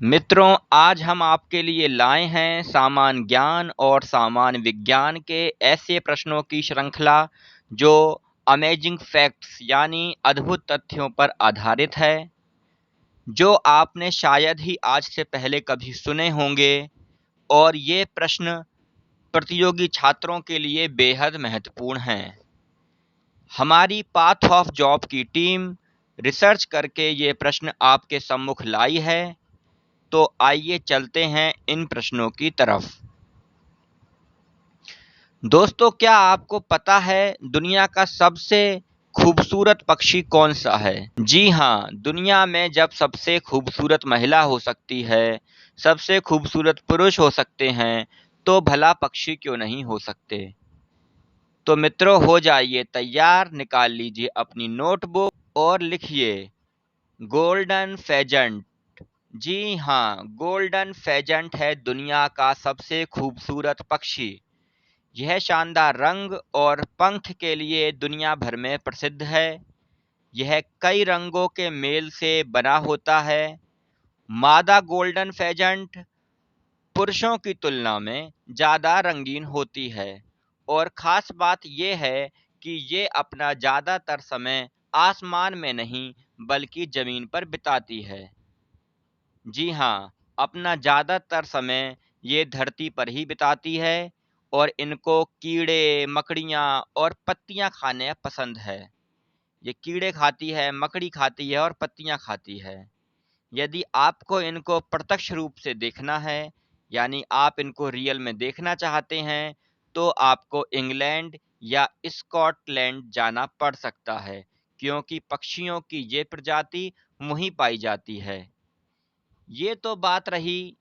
मित्रों, आज हम आपके लिए लाए हैं सामान्य ज्ञान और सामान्य विज्ञान के ऐसे प्रश्नों की श्रृंखला जो अमेजिंग फैक्ट्स यानी अद्भुत तथ्यों पर आधारित है, जो आपने शायद ही आज से पहले कभी सुने होंगे। और ये प्रश्न प्रतियोगी छात्रों के लिए बेहद महत्वपूर्ण हैं। हमारी पाथ ऑफ जॉब की टीम रिसर्च करके ये प्रश्न आपके सम्मुख लाई है। तो आइए चलते हैं इन प्रश्नों की तरफ। दोस्तों, क्या आपको पता है दुनिया का सबसे खूबसूरत पक्षी कौन सा है? जी हाँ, दुनिया में जब सबसे खूबसूरत महिला हो सकती है, सबसे खूबसूरत पुरुष हो सकते हैं, तो भला पक्षी क्यों नहीं हो सकते? तो मित्रों, हो जाइए तैयार, निकाल लीजिए अपनी नोटबुक और लिखिए गोल्डन फेजेंट। जी हाँ, गोल्डन फेजेंट है दुनिया का सबसे खूबसूरत पक्षी। यह शानदार रंग और पंख के लिए दुनिया भर में प्रसिद्ध है। यह कई रंगों के मेल से बना होता है। मादा गोल्डन फेजेंट पुरुषों की तुलना में ज़्यादा रंगीन होती है और ख़ास बात यह है कि ये अपना ज़्यादातर समय आसमान में नहीं बल्कि ज़मीन पर बिताती है। जी हाँ, अपना ज़्यादातर समय ये धरती पर ही बिताती है और इनको कीड़े, मकड़ियाँ और पत्तियाँ खाने पसंद है। ये कीड़े खाती है, मकड़ी खाती है और पत्तियाँ खाती है। यदि आपको इनको प्रत्यक्ष रूप से देखना है, यानी आप इनको रियल में देखना चाहते हैं, तो आपको इंग्लैंड या स्कॉटलैंड जाना पड़ सकता है, क्योंकि पक्षियों की ये प्रजाति वहीं पाई जाती है। ये तो बात रही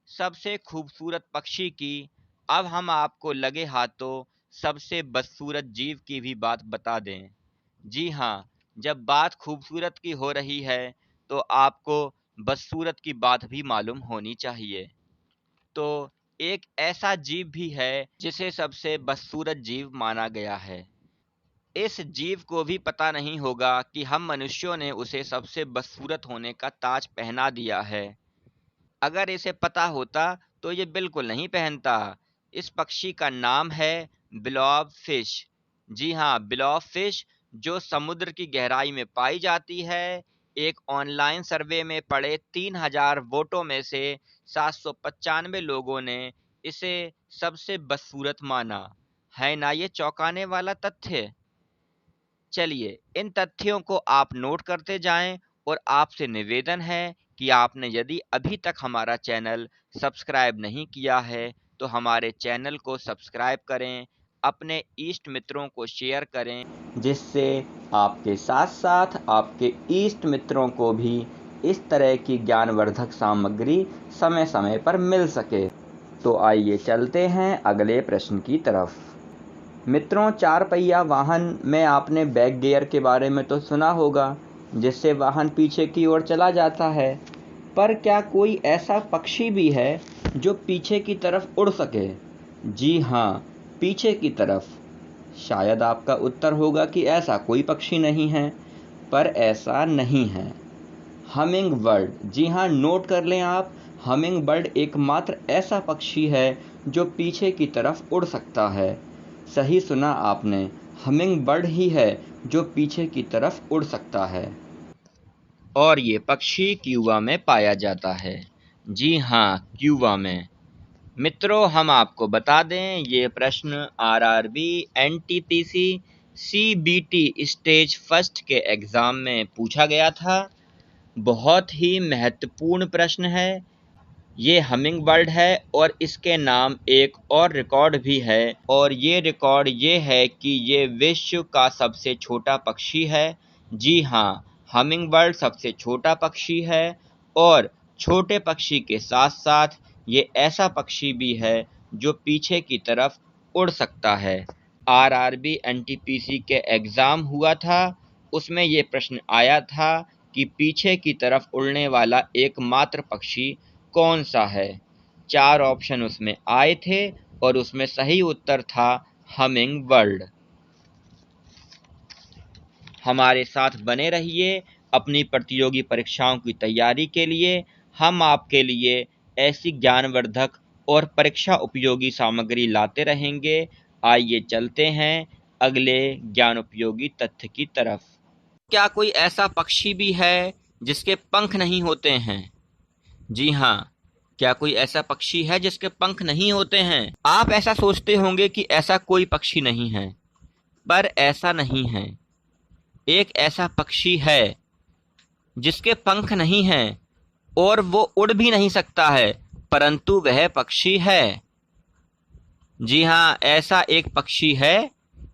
सबसे खूबसूरत पक्षी की। अब हम आपको लगे हाथों सबसे बदसूरत जीव की भी बात बता दें। जी हाँ, जब बात खूबसूरत की हो रही है तो आपको बदसूरत की बात भी मालूम होनी चाहिए। तो एक ऐसा जीव भी है जिसे सबसे बदसूरत जीव माना गया है। इस जीव को भी पता नहीं होगा कि हम मनुष्यों ने उसे सबसे बदसूरत होने का ताज पहना दिया है। अगर इसे पता होता तो ये बिल्कुल नहीं पहनता। इस पक्षी का नाम है बिलॉब फिश। जी हाँ, बिलॉब फिश, जो समुद्र की गहराई में पाई जाती है। एक ऑनलाइन सर्वे में पड़े 3000 वोटों में से 795 लोगों ने इसे सबसे बदसूरत माना। है ना ये चौंकाने वाला तथ्य? चलिए, इन तथ्यों को आप नोट करते जाएं और आपसे निवेदन है कि आपने यदि अभी तक हमारा चैनल सब्सक्राइब नहीं किया है तो हमारे चैनल को सब्सक्राइब करें, अपने ईष्ट मित्रों को शेयर करें, जिससे आपके साथ साथ आपके ईष्ट मित्रों को भी इस तरह की ज्ञानवर्धक सामग्री समय समय पर मिल सके। तो आइए चलते हैं अगले प्रश्न की तरफ। मित्रों, चार पहिया वाहन में आपने बैक गियर के बारे में तो सुना होगा, जिससे वाहन पीछे की ओर चला जाता है। पर क्या कोई ऐसा पक्षी भी है जो पीछे की तरफ उड़ सके? जी हाँ, पीछे की तरफ। शायद आपका उत्तर होगा कि ऐसा कोई पक्षी नहीं है, पर ऐसा नहीं है। हमिंग बर्ड, जी हाँ, नोट कर लें आप। हमिंग बर्ड एकमात्र ऐसा पक्षी है जो पीछे की तरफ उड़ सकता है। सही सुना आपने, हमिंग बर्ड ही है जो पीछे की तरफ उड़ सकता है। और ये पक्षी क्यूबा में पाया जाता है। जी हाँ, क्यूबा में। मित्रों, हम आपको बता दें, ये प्रश्न RRB, NTPC, CBT stage first के एग्ज़ाम में पूछा गया था। बहुत ही महत्वपूर्ण प्रश्न है। ये हमिंग बर्ड है और इसके नाम एक और रिकॉर्ड भी है, और ये रिकॉर्ड ये है कि ये विश्व का सबसे छोटा पक्षी है। जी हाँ, हमिंग बर्ड सबसे छोटा पक्षी है और छोटे पक्षी के साथ साथ ये ऐसा पक्षी भी है जो पीछे की तरफ उड़ सकता है। आरआरबी एनटीपीसी के एग्ज़ाम हुआ था, उसमें ये प्रश्न आया था कि पीछे की तरफ उड़ने वाला एकमात्र पक्षी कौन सा है। 4 ऑप्शन उसमें आए थे और उसमें सही उत्तर था हमिंग बर्ड। हमारे साथ बने रहिए अपनी प्रतियोगी परीक्षाओं की तैयारी के लिए। हम आपके लिए ऐसी ज्ञानवर्धक और परीक्षा उपयोगी सामग्री लाते रहेंगे। आइए चलते हैं अगले ज्ञान उपयोगी तथ्य की तरफ। क्या कोई ऐसा पक्षी भी है जिसके पंख नहीं होते हैं? जी हाँ, क्या कोई ऐसा पक्षी है जिसके पंख नहीं होते हैं? आप ऐसा सोचते होंगे कि ऐसा कोई पक्षी नहीं है, पर ऐसा नहीं है। एक ऐसा पक्षी है जिसके पंख नहीं हैं और वो उड़ भी नहीं सकता है, परंतु वह पक्षी है। जी हाँ, ऐसा एक पक्षी है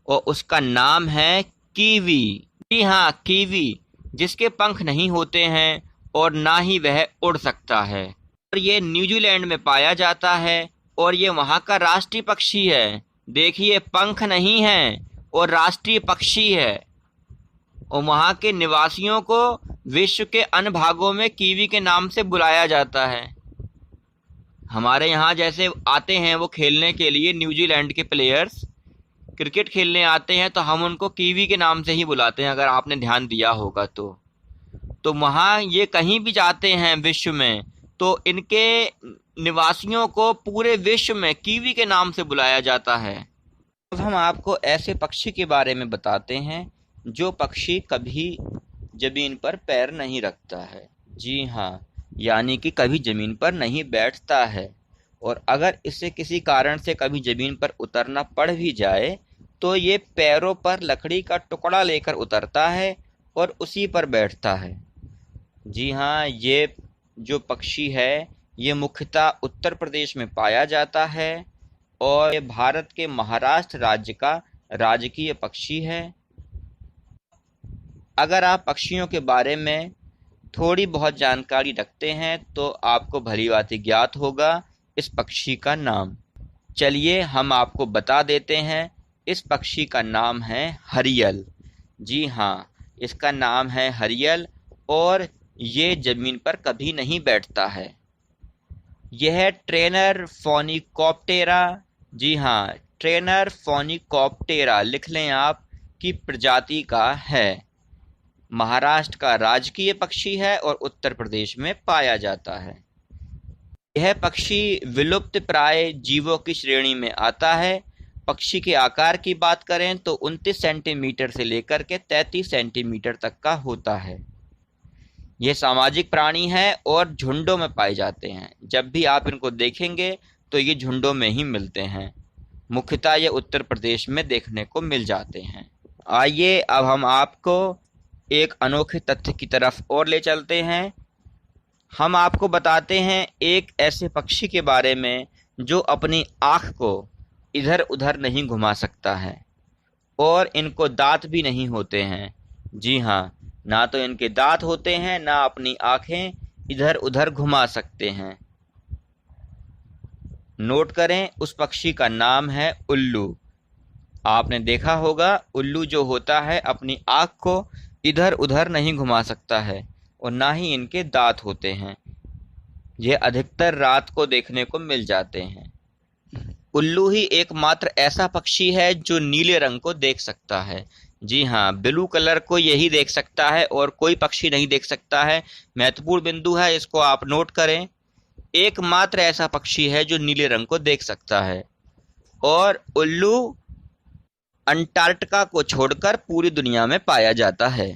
और उसका नाम है कीवी। जी हाँ, कीवी, जिसके पंख नहीं होते हैं और ना ही वह उड़ सकता है, और ये न्यूजीलैंड में पाया जाता है और ये वहाँ का राष्ट्रीय पक्षी है। देखिए, पंख नहीं है और राष्ट्रीय पक्षी है, और वहाँ के निवासियों को विश्व के अन्य भागों में कीवी के नाम से बुलाया जाता है। हमारे यहाँ जैसे आते हैं वो खेलने के लिए, न्यूजीलैंड के प्लेयर्स क्रिकेट खेलने आते हैं तो हम उनको कीवी के नाम से ही बुलाते हैं, अगर आपने ध्यान दिया होगा तो वहाँ ये कहीं भी जाते हैं विश्व में तो इनके निवासियों को पूरे विश्व में कीवी के नाम से बुलाया जाता है। अब हम आपको ऐसे पक्षी के बारे में बताते हैं जो पक्षी कभी जमीन पर पैर नहीं रखता है। जी हाँ, यानी कि कभी जमीन पर नहीं बैठता है, और अगर इसे किसी कारण से कभी जमीन पर उतरना पड़ भी जाए तो ये पैरों पर लकड़ी का टुकड़ा लेकर उतरता है और उसी पर बैठता है। जी हाँ, ये जो पक्षी है ये मुख्यतः उत्तर प्रदेश में पाया जाता है और ये भारत के महाराष्ट्र राज्य का राजकीय पक्षी है। अगर आप पक्षियों के बारे में थोड़ी बहुत जानकारी रखते हैं तो आपको भलीभांति ज्ञात होगा इस पक्षी का नाम। चलिए हम आपको बता देते हैं, इस पक्षी का नाम है हरियल। जी हाँ, इसका नाम है हरियल और ये जमीन पर कभी नहीं बैठता है। यह ट्रेनर फोनिकॉप्टेरा, जी हाँ, ट्रेनर फोनिकॉप्टेरा लिख लें आप, की प्रजाति का है। महाराष्ट्र का राजकीय पक्षी है और उत्तर प्रदेश में पाया जाता है। यह पक्षी विलुप्त प्राय जीवों की श्रेणी में आता है। पक्षी के आकार की बात करें तो 29 सेंटीमीटर से लेकर के 33 सेंटीमीटर तक का होता है। यह सामाजिक प्राणी है और झुंडों में पाए जाते हैं। जब भी आप इनको देखेंगे तो ये झुंडों में ही मिलते हैं। मुख्यतः ये उत्तर प्रदेश में देखने को मिल जाते हैं। आइए अब हम आपको एक अनोखे तथ्य की तरफ और ले चलते हैं। हम आपको बताते हैं एक ऐसे पक्षी के बारे में जो अपनी आँख को इधर उधर नहीं घुमा सकता है और इनको दांत भी नहीं होते हैं। जी हाँ, ना तो इनके दांत होते हैं, ना अपनी आँखें इधर उधर घुमा सकते हैं। नोट करें, उस पक्षी का नाम है उल्लू। आपने देखा होगा, उल्लू जो होता है अपनी आँख को इधर उधर नहीं घुमा सकता है और ना ही इनके दांत होते हैं। यह अधिकतर रात को देखने को मिल जाते हैं। उल्लू ही एकमात्र ऐसा पक्षी है जो नीले रंग को देख सकता है। जी हाँ, ब्लू कलर को यही देख सकता है और कोई पक्षी नहीं देख सकता है। महत्वपूर्ण बिंदु है, इसको आप नोट करें। एकमात्र ऐसा पक्षी है जो नीले रंग को देख सकता है, और उल्लू अंटार्कटिका को छोड़कर पूरी दुनिया में पाया जाता है।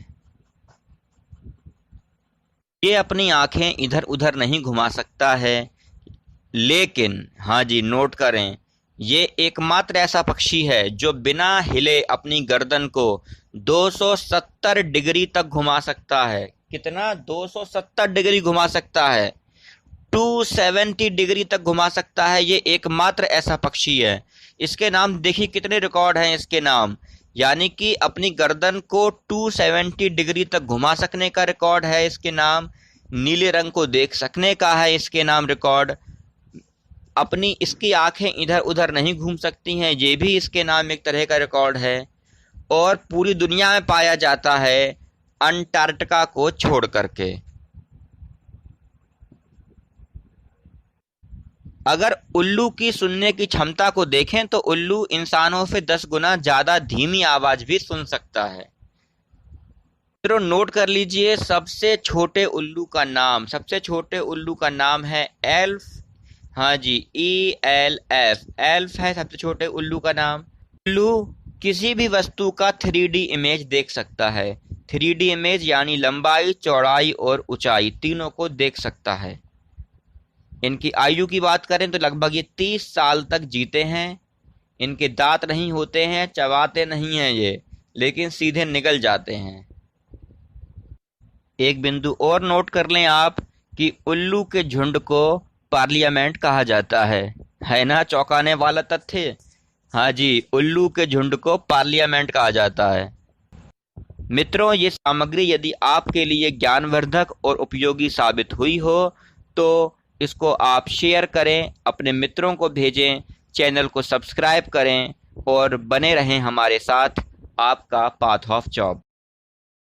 ये अपनी आंखें इधर उधर नहीं घुमा सकता है, लेकिन हाँ जी, नोट करें, ये एकमात्र ऐसा पक्षी है जो बिना हिले अपनी गर्दन को 270 डिग्री तक घुमा सकता है। कितना? 270 डिग्री घुमा सकता है। 270 डिग्री तक घुमा सकता है। ये एकमात्र ऐसा पक्षी है। इसके नाम देखिए कितने रिकॉर्ड हैं इसके नाम, यानी कि अपनी गर्दन को 270 डिग्री तक घुमा सकने का रिकॉर्ड है इसके नाम। नीले रंग को देख सकने का है इसके नाम रिकॉर्ड। अपनी इसकी आंखें इधर उधर नहीं घूम सकती हैं, ये भी इसके नाम एक तरह का रिकॉर्ड है। और पूरी दुनिया में पाया जाता है अंटार्कटिका को छोड़ करके। अगर उल्लू की सुनने की क्षमता को देखें तो उल्लू इंसानों से 10 गुना ज़्यादा धीमी आवाज़ भी सुन सकता है। मित्रों नोट कर लीजिए सबसे छोटे उल्लू का नाम। सबसे छोटे उल्लू का नाम है एल्फ। हाँ जी, ELF, एल्फ है सबसे छोटे उल्लू का नाम। उल्लू किसी भी वस्तु का 3D इमेज देख सकता है। 3D इमेज यानी लंबाई, चौड़ाई और ऊंचाई तीनों को देख सकता है। इनकी आयु की बात करें तो लगभग ये 30 साल तक जीते हैं। इनके दांत नहीं होते हैं, चबाते नहीं हैं ये, लेकिन सीधे निगल जाते हैं। एक बिंदु और नोट कर लें आप कि उल्लू के झुंड को पार्लियामेंट कहा जाता है ना चौंकाने वाला तथ्य। हाँ जी, उल्लू के झुंड को पार्लियामेंट कहा जाता है। मित्रों ये सामग्री यदि आपके लिए ज्ञानवर्धक और उपयोगी साबित हुई हो तो इसको आप शेयर करें, अपने मित्रों को भेजें, चैनल को सब्सक्राइब करें और बने रहें हमारे साथ। आपका पाथ ऑफ जॉब।